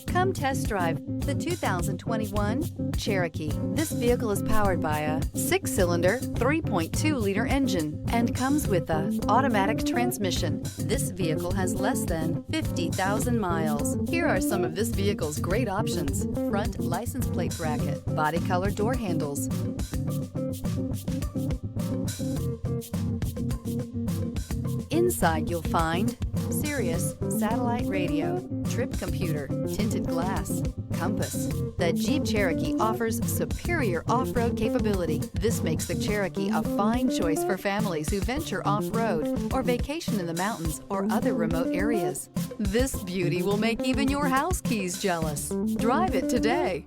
Come test drive the 2021 Cherokee. This vehicle is powered by a 6-cylinder, 3.2-liter engine and comes with a automatic transmission. This vehicle has less than 50,000 miles. Here are some of this vehicle's great options: front license plate bracket, body color door handles, inside you'll find Sirius satellite radio, trip computer, tinted glass, compass. The Jeep Cherokee offers superior off-road capability. This makes the Cherokee a fine choice for families who venture off-road or vacation in the mountains or other remote areas. This beauty will make even your house keys jealous. Drive it today.